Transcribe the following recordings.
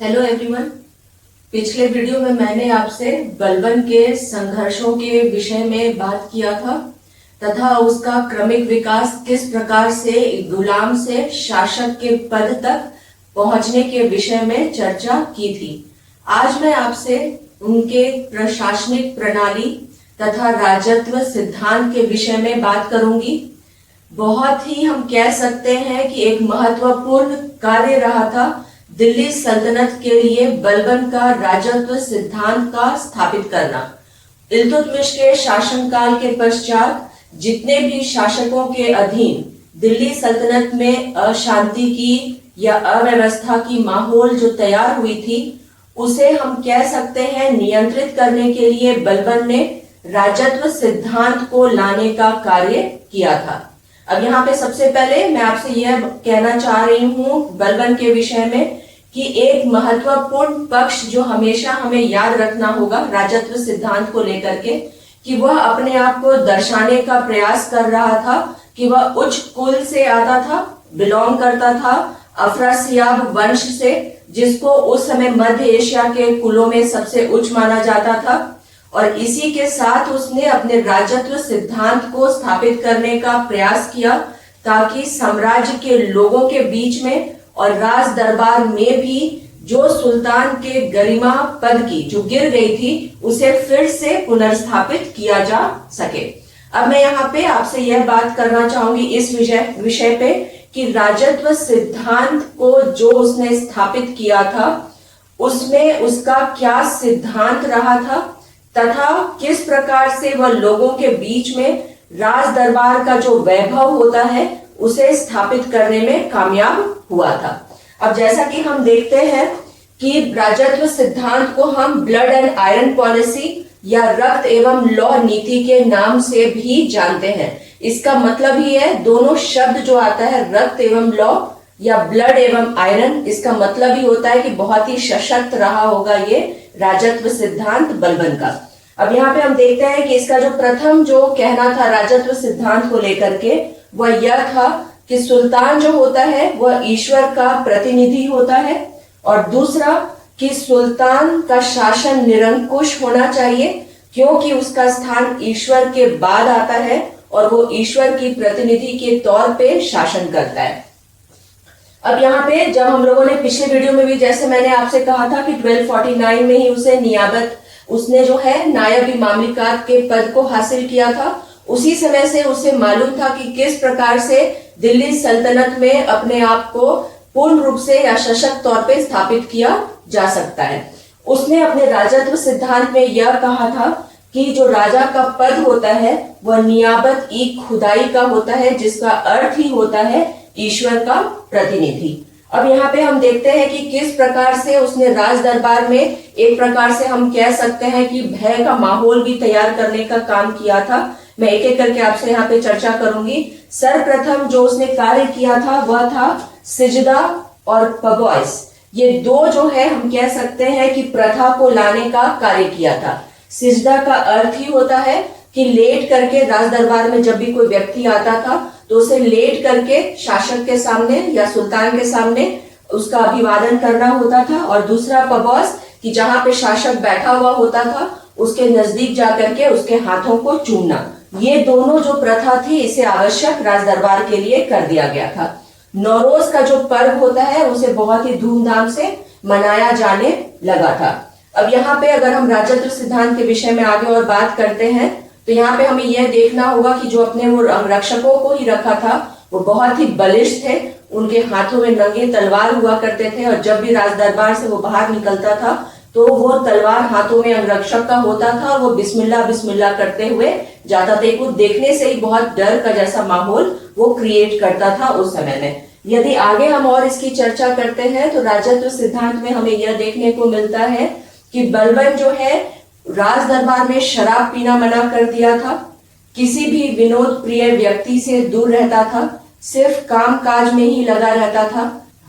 Hello everyone. पिछले video में मैंने आपसे बलबन के संघर्षों के विषय में बात किया था तथा उसका क्रमिक विकास किस प्रकार से गुलाम से शासक के पद तक पहुंचने के विषय में चर्चा की थी। आज मैं आपसे उनके प्रशासनिक प्रणाली तथा राजत्व सिद्धांत के विषय में बात करूंगी। बहुत ही हम कह सकते हैं कि एक महत्वपूर्ण कार्य रहा था दिल्ली सल्तनत के लिए बलबन का राजत्व सिद्धांत का स्थापित करना। इल्तुतमिश के शासनकाल के पश्चात जितने भी शासकों के अधीन दिल्ली सल्तनत में अशांति की या अव्यवस्था की माहौल जो तैयार हुई थी, उसे हम कह सकते हैं नियंत्रित करने के लिए बलबन ने राजत्व सिद्धांत को लाने का कार्य किया था। अब यहाँ पे सबसे पहले मैं आपसे यह कहना चाह रही हूँ बलबन के विषय में कि एक महत्वपूर्ण पक्ष जो हमेशा हमें याद रखना होगा राजत्व सिद्धांत को लेकर के, कि वह अपने आप को दर्शाने का प्रयास कर रहा था कि वह उच्च कुल से आता था, बिलोंग करता था अफरासियाब वंश से, जिसको उस समय मध्य एशिया के कुलों में सबसे उच्च माना जाता था। और इसी के साथ उसने अपने राजत्व सिद्धांत को स्थापित करने का प्रयास किया ताकि साम्राज्य के लोगों के बीच में और राज दरबार में भी जो सुल्तान के गरिमा पद की जो गिर गई थी उसे फिर से पुनर्स्थापित किया जा सके। अब मैं यहाँ पे आपसे यह बात करना चाहूंगी इस विषय पे कि राजत्व सिद्धांत को जो उसने स्थापित किया था उसमें उसका क्या सिद्धांत रहा था तथा किस प्रकार से वह लोगों के बीच में राज दरबार का जो वैभव होता है उसे स्थापित करने में कामयाब हुआ था। अब जैसा कि हम देखते हैं कि राजत्व सिद्धांत को हम ब्लड एंड आयरन पॉलिसी या रक्त एवं लौ नीति के नाम से भी जानते हैं। इसका मतलब ही है, दोनों शब्द जो आता है रक्त एवं लौ या ब्लड एवं आयरन, इसका मतलब ही होता है कि बहुत ही सशक्त रहा होगा ये राजत्व सिद्धांत बलबन का। अब यहाँ पे हम देखते हैं कि इसका जो प्रथम जो कहना था राजत्व सिद्धांत को लेकर के वह यह था कि सुल्तान जो होता है वह ईश्वर का प्रतिनिधि होता है, और दूसरा कि सुल्तान का शासन निरंकुश होना चाहिए क्योंकि उसका स्थान ईश्वर के बाद आता है और वो ईश्वर की प्रतिनिधि के तौर पे शासन करता है। अब यहाँ पे जब हम लोगों ने पिछले वीडियो में भी जैसे मैंने आपसे कहा था कि 1249 में ही उसे नियाबत उसने जो है नायब मामलिकात के पद को हासिल किया था, उसी समय से उसे मालूम था कि किस प्रकार से दिल्ली सल्तनत में अपने आप को पूर्ण रूप से या सशक्त तौर पे स्थापित किया जा सकता है। उसने अपने राजत्व सिद्धांत में यह कहा था कि जो राजा का पद होता है वह नियाबत ई खुदाई का होता है, जिसका अर्थ ही होता है ईश्वर का प्रतिनिधि। अब यहाँ पे हम देखते हैं कि किस प्रकार से उसने राज दरबार में एक प्रकार से हम कह सकते हैं कि भय का माहौल भी तैयार करने का काम किया था। मैं एक एक करके आपसे यहाँ पे चर्चा करूंगी। सर्वप्रथम जो उसने कार्य किया था वह था सिजदा और पगॉयस। ये दो जो है हम कह सकते हैं कि प्रथा को लाने का कार्य किया था। सिजदा का अर्थ ही होता है कि लेट करके राज दरबार में जब भी कोई व्यक्ति आता था तो उसे लेट करके शासक के सामने या सुल्तान के सामने उसका अभिवादन करना होता था, और दूसरा पगॉस कि जहां पे शासक बैठा हुआ होता था उसके नजदीक जाकर के उसके हाथों को चूमना। ये दोनों जो प्रथा थी इसे आवश्यक राज दरबार के लिए कर दिया गया था। नौरोज का जो पर्व होता है उसे बहुत ही धूमधाम से मनाया जाने लगा था। अब यहाँ पे अगर हम राजत्व सिद्धांत के विषय में आगे और बात करते हैं तो यहाँ पे हमें यह देखना होगा कि जो अपने वो रक्षकों को ही रखा था वो बहुत ही बलिष्ठ थे। उनके हाथों में नंगे तलवार हुआ करते थे, और जब भी राज दरबार से वो बाहर निकलता था तो वो तलवार हाथों में अंगरक्षक का होता था और वो बिस्मिल्लाह बिस्मिल्लाह करते हुए जाता था। वो देखने से ही बहुत डर का जैसा माहौल वो क्रिएट करता था उस समय में। यदि आगे हम और इसकी चर्चा करते हैं तो राजत्व सिद्धांत में हमें यह देखने को मिलता है कि बलबन जो है राज दरबार में शराब पीना मना कर दिया था, किसी भी विनोद प्रिय व्यक्ति से दूर रहता था, सिर्फ काम काज में ही लगा रहता था,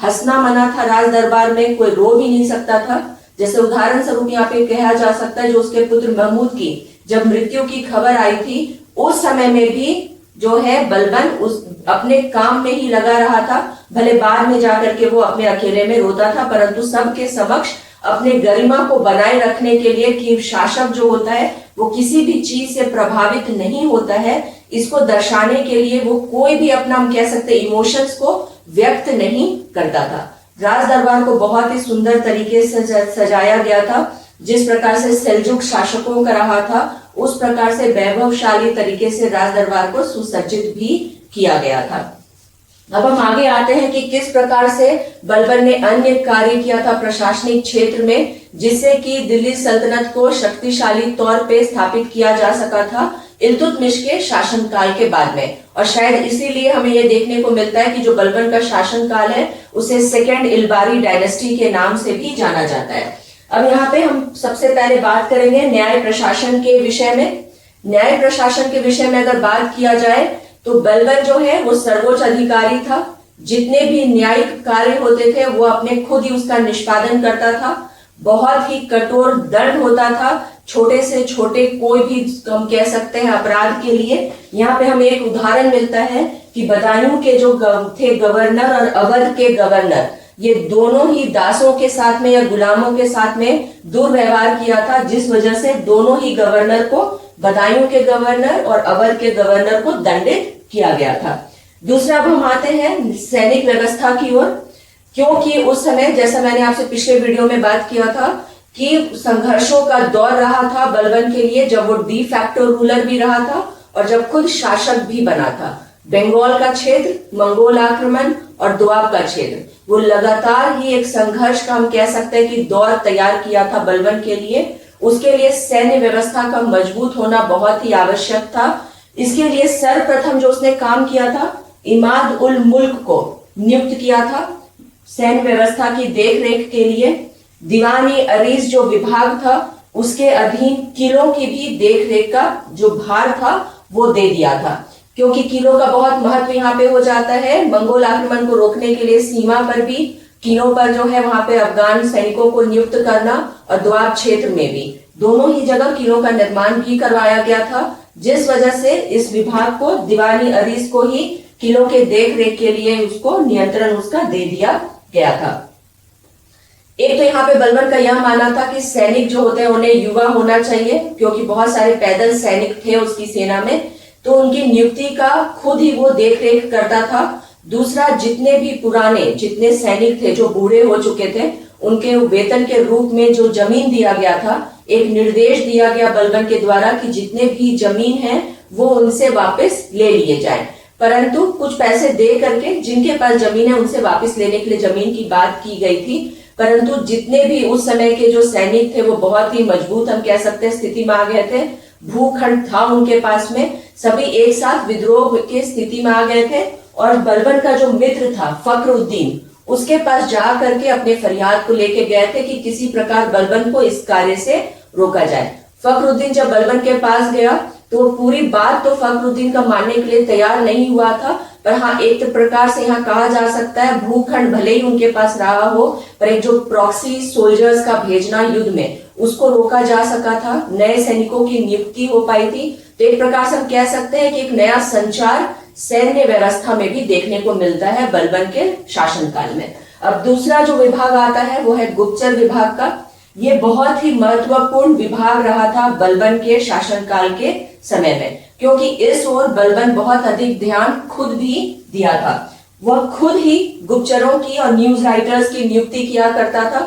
हंसना मना था राज दरबार में, कोई रो भी नहीं सकता था। जैसे उदाहरण स्वरूप यहाँ पे कहा जा सकता है जो उसके पुत्र महमूद की जब मृत्यु की खबर आई थी उस समय में भी जो है बलबन उस अपने काम में ही लगा रहा था, भले बाद में जाकर के वो अपने अकेले में रोता था, परंतु सबके समक्ष अपने गरिमा को बनाए रखने के लिए कि शासक जो होता है वो किसी भी चीज से प्रभावित नहीं होता है, इसको दर्शाने के लिए वो कोई भी अपना, हम कह सकते इमोशंस को व्यक्त नहीं करता था। राज दरबार को बहुत ही सुंदर तरीके से सजाया गया था। जिस प्रकार से सेल्जुक शासकों का रहा था उस प्रकार से वैभवशाली तरीके से राज दरबार को सुसज्जित भी किया गया था। अब हम आगे आते हैं कि किस प्रकार से बलबन ने अन्य कार्य किया था प्रशासनिक क्षेत्र में, जिससे कि दिल्ली सल्तनत को शक्तिशाली तौर पे स्थापित किया जा सका था इल्तुतमिश के शासनकाल के बाद में। और शायद इसीलिए हमें यह देखने को मिलता है कि जो बलबन का शासनकाल है उसे सेकेंड इल्बारी डायनेस्टी के नाम से भी जाना जाता है। अब यहाँ पे हम सबसे पहले बात करेंगे न्याय प्रशासन के विषय में। न्याय प्रशासन के विषय में अगर बात किया जाए तो बलबन जो है वो सर्वोच्च अधिकारी था। जितने भी न्यायिक कार्य होते थे वो अपने खुद ही उसका निष्पादन करता था। बहुत ही कठोर दंड होता था छोटे से छोटे कोई भी, हम कह सकते हैं, अपराध के लिए। यहाँ पे हमें एक उदाहरण मिलता है कि बदायूं के जो थे गवर्नर और अवध के गवर्नर, ये दोनों ही दासों के साथ में या गुलामों के साथ में दुर्व्यवहार किया था, जिस वजह से दोनों ही गवर्नर को, बदायूं के गवर्नर और अवध के गवर्नर को दंडित किया गया था। दूसरा अब हम आते हैं सैनिक व्यवस्था की ओर, क्योंकि उस समय जैसा मैंने आपसे पिछले वीडियो में बात किया था कि संघर्षों का दौर रहा था बलबन के लिए, जब वो डी फैक्टो रूलर भी रहा था और जब खुद शासक भी बना था। बंगाल का क्षेत्र, मंगोल आक्रमण और दोआब का क्षेत्र, वो लगातार ही एक संघर्ष का, हम कह सकते हैं कि दौर तैयार किया था बलबन के लिए। उसके लिए सैन्य व्यवस्था का मजबूत होना बहुत ही आवश्यक था। इसके लिए सर्वप्रथम जो उसने काम किया था, इमाद उल मुल्क को नियुक्त किया था सैन्य व्यवस्था की देखरेख के लिए। दीवानी अरीज जो विभाग था उसके अधीन किलों की भी देखरेख का जो भार था वो दे दिया था, क्योंकि किलों का बहुत महत्व यहाँ पे हो जाता है। मंगोल आक्रमण को रोकने के लिए सीमा पर भी किलों पर जो है वहां पे अफगान सैनिकों को नियुक्त करना और दोआब क्षेत्र में भी, दोनों ही जगह किलों का निर्माण भी करवाया गया था, जिस वजह से इस विभाग को, दीवानी अरीज को ही किलों के देखरेख के लिए उसको नियंत्रण उसका दे दिया गया था। एक तो यहाँ पे बलबन का यह मानना था कि सैनिक जो होते हैं उन्हें युवा होना चाहिए, क्योंकि बहुत सारे पैदल सैनिक थे उसकी सेना में, तो उनकी नियुक्ति का खुद ही वो देखरेख करता था। दूसरा, जितने भी पुराने जितने सैनिक थे जो बूढ़े हो चुके थे, उनके वेतन के रूप में जो जमीन दिया गया था, एक निर्देश दिया गया बलबन के द्वारा कि जितने भी जमीन है वो उनसे वापस ले लिए जाए। परंतु कुछ पैसे दे करके जिनके पास जमीन है उनसे वापस लेने के लिए जमीन की बात की गई थी। परंतु जितने भी उस समय के जो सैनिक थे वो बहुत ही मजबूत, हम कह सकते हैं, स्थिति में आ गए थे। भूखंड था उनके पास में, सभी एक साथ विद्रोह की स्थिति में आ गए थे। और बलबन का जो मित्र था फखरुद्दीन, उसके पास जा करके अपने फरियाद को लेके गए थे कि किसी प्रकार बलबन को इस कार्य से रोका जाए। फखरुद्दीन जब बलबन के पास गया तो पूरी बात तो फखरुद्दीन का मानने के लिए तैयार नहीं हुआ था, पर हाँ, एक प्रकार से यहाँ कहा जा सकता है भूखंड भले ही उनके पास रहा हो, पर एक जो प्रॉक्सी सोल्जर्स का भेजना युद्ध में, उसको रोका जा सका था। नए सैनिकों की नियुक्ति हो पाई थी। तो एक प्रकार से हम कह सकते हैं कि एक नया संचार सैन्य व्यवस्था में भी देखने को मिलता है बलबन के शासनकाल में। अब दूसरा जो विभाग आता है वो है गुप्तचर विभाग का। ये बहुत ही महत्वपूर्ण विभाग रहा था बलबन के शासनकाल के समय में, क्योंकि इस ओर बलबन बहुत अधिक ध्यान खुद भी दिया था। वह खुद ही गुप्तचरों की और न्यूज राइटर्स की नियुक्ति किया करता था।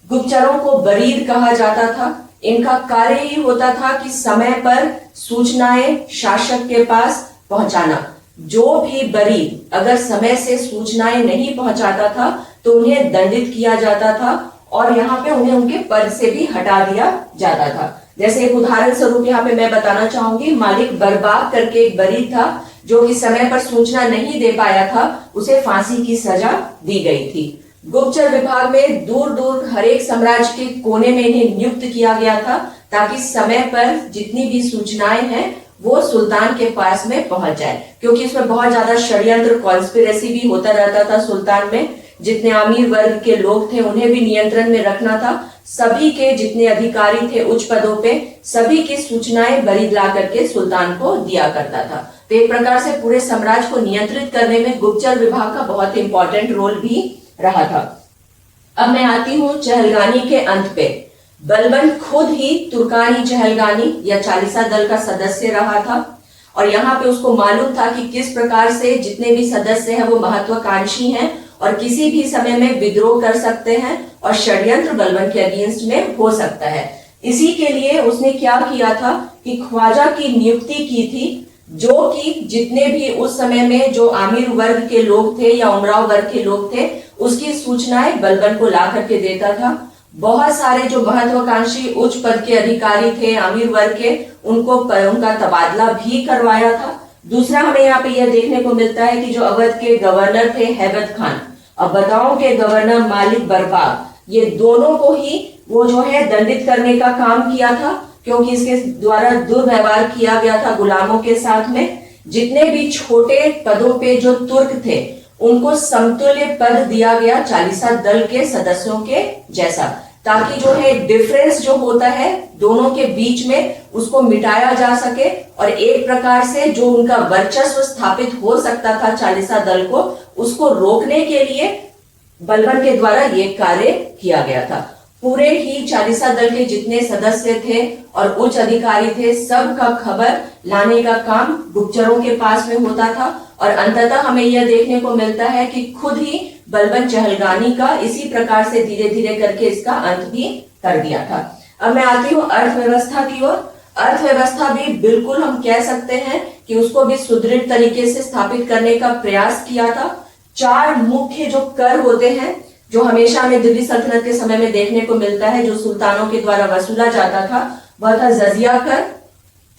गुप्तचरों को बरीद कहा जाता था। इनका कार्य ही होता था कि समय पर सूचनाएं शासक के पास पहुंचाना। जो भी बरीद अगर समय से सूचनाएं नहीं पहुंचाता था तो उन्हें दंडित किया जाता था और यहाँ पे उन्हें उनके पद से भी हटा दिया जाता था। जैसे एक उदाहरण स्वरूप यहाँ पे मैं बताना चाहूंगी, मालिक बर्बाद करके एक बरीद था जो कि समय पर सूचना नहीं दे पाया था, उसे फांसी की सजा दी गई थी। गुप्तचर विभाग में दूर दूर हर एक साम्राज्य के कोने में इन्हें नियुक्त किया गया था, ताकि समय पर जितनी भी सूचनाएं हैं वो सुल्तान के पास में पहुंच जाए, क्योंकि इसमें बहुत ज्यादा षड्यंत्र, कॉन्स्पिरेसी भी होता रहता था सुल्तान में। जितने अमीर वर्ग के लोग थे उन्हें भी नियंत्रण में रखना था। सभी के जितने अधिकारी थे उच्च पदों पे, सभी की सूचनाएं बरीद ला करके सुल्तान को दिया करता था। तो एक प्रकार से पूरे साम्राज्य को नियंत्रित करने में गुप्तचर विभाग का बहुत इंपॉर्टेंट रोल भी रहा था। अब मैं आती हूँ चहलगानी के अंत पे। बलबन खुद ही तुर्कानी चहलगानी या चालीसा दल का सदस्य रहा था और यहाँ पे उसको मालूम था कि किस प्रकार से जितने भी सदस्य हैं वो महत्वाकांक्षी हैं और किसी भी समय में विद्रोह कर सकते हैं और षड्यंत्र बलबन के अगेंस्ट में हो सकता है। इसी के लिए उसने क्या किया था कि ख्वाजा की नियुक्ति की थी, जो कि जितने भी उस समय में जो आमिर वर्ग के लोग थे या उमराव वर्ग के लोग थे उसकी सूचनाएं बलबन को ला करके देता था। बहुत सारे जो महत्वाकांक्षी उच्च पद के अधिकारी थे आमिर वर्ग के, उनको उनका तबादला भी करवाया था। दूसरा हमें यहाँ पे यह देखने को मिलता है कि जो अवध के गवर्नर थे हैबत खान और बदाऊं के गवर्नर मालिक बरबाग, ये दोनों को ही वो जो है दंडित करने का काम किया था, क्योंकि इसके द्वारा दुर्व्यवहार किया गया था गुलामों के साथ में। जितने भी छोटे पदों पे जो तुर्क थे उनको समतुल्य पद दिया गया चालीसा दल के सदस्यों के जैसा, ताकि जो है डिफरेंस जो होता है दोनों के बीच में उसको मिटाया जा सके और एक प्रकार से जो उनका वर्चस्व स्थापित हो सकता था चालीसा दल को, उसको रोकने के लिए बलबन के द्वारा ये कार्य किया गया था। पूरे ही चालीसा दल के जितने सदस्य थे और उच्च अधिकारी थे, सबका खबर लाने का काम गुप्तचरों के पास में होता था और अंततः हमें यह देखने को मिलता है कि खुद ही बलबन चहलगानी का इसी प्रकार से धीरे धीरे करके इसका अंत भी कर दिया था। अब मैं आती हूँ अर्थव्यवस्था की ओर। अर्थव्यवस्था भी बिल्कुल हम कह सकते हैं कि उसको भी सुदृढ़ तरीके से स्थापित करने का प्रयास किया था। 4 मुख्य जो कर होते हैं जो हमेशा हमें दिल्ली सल्तनत के समय में देखने को मिलता है, जो सुल्तानों के द्वारा वसूला जाता था, वह था जजिया कर,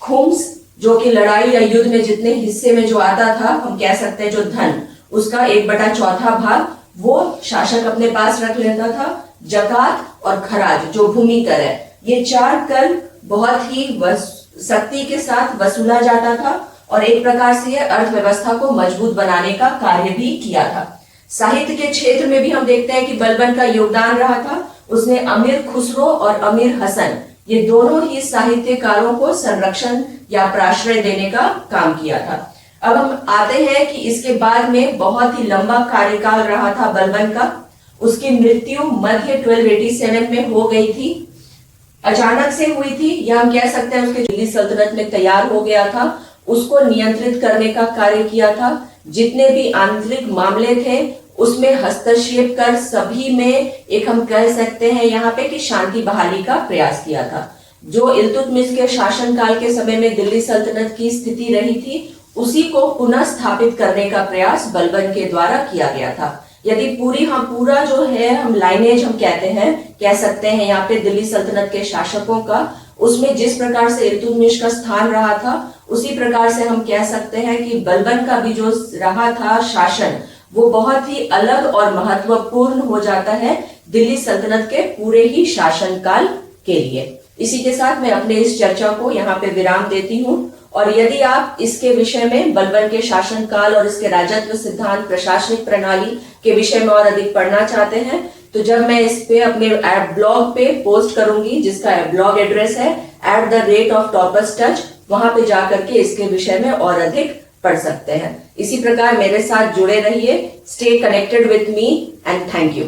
खुम्स जो कि लड़ाई या युद्ध में जितने हिस्से में जो आता था, हम कह सकते हैं जो धन, उसका 1/4 भाग वो शासक अपने पास रख लेता था, जकात और खराज जो भूमि कर है, ये 4 कर बहुत ही सख्ती के साथ वसूला जाता था और एक प्रकार से यह अर्थव्यवस्था को मजबूत बनाने का कार्य भी किया था। साहित्य के क्षेत्र में भी हम देखते हैं कि बलबन का योगदान रहा था। उसने अमीर खुसरो और अमीर हसन, ये दोनों ही साहित्यकारों को संरक्षण या प्राश्रय देने का काम किया था। अब हम आते हैं कि इसके बाद में बहुत ही लंबा कार्यकाल रहा था बलबन का। उसकी मृत्यु मध्य 1287 में हो गई थी, अचानक से हुई थी, या हम कह सकते हैं उसके दिल्ली सल्तनत में तैयार हो गया था, उसको नियंत्रित करने का कार्य किया था। जितने भी आंतरिक मामले थे उसमें हस्तक्षेप कर सभी में एक हम कह सकते हैं यहाँ पे कि शांति बहाली का प्रयास किया था। जो इल्तुतमिश के शासनकाल के समय में दिल्ली सल्तनत की स्थिति रही थी, उसी को पुनः स्थापित करने का प्रयास बलबन के द्वारा किया गया था। यदि पूरा जो है हम लाइनेज हम कहते हैं, कह सकते हैं यहाँ पे दिल्ली सल्तनत के शासकों का, उसमें जिस प्रकार से इल्तुतमिश का स्थान रहा था, उसी प्रकार से हम कह सकते हैं कि बलबन का भी जो रहा था शासन, वो बहुत ही अलग और महत्वपूर्ण हो जाता है दिल्ली सल्तनत के पूरे ही शासनकाल के लिए। इसी के साथ मैं अपने इस चर्चा को यहाँ पे विराम देती हूँ और यदि आप इसके विषय में बलबन के शासनकाल और इसके राजत्व सिद्धांत प्रशासनिक प्रणाली के विषय में और अधिक पढ़ना चाहते हैं, तो जब मैं इस पे अपने ब्लॉग पे पोस्ट करूंगी, जिसका ब्लॉग एड्रेस है @topustouch, वहां पे जाकर के इसके विषय में और अधिक पढ़ सकते हैं। इसी प्रकार मेरे साथ जुड़े रहिए। Stay connected with me and thank you.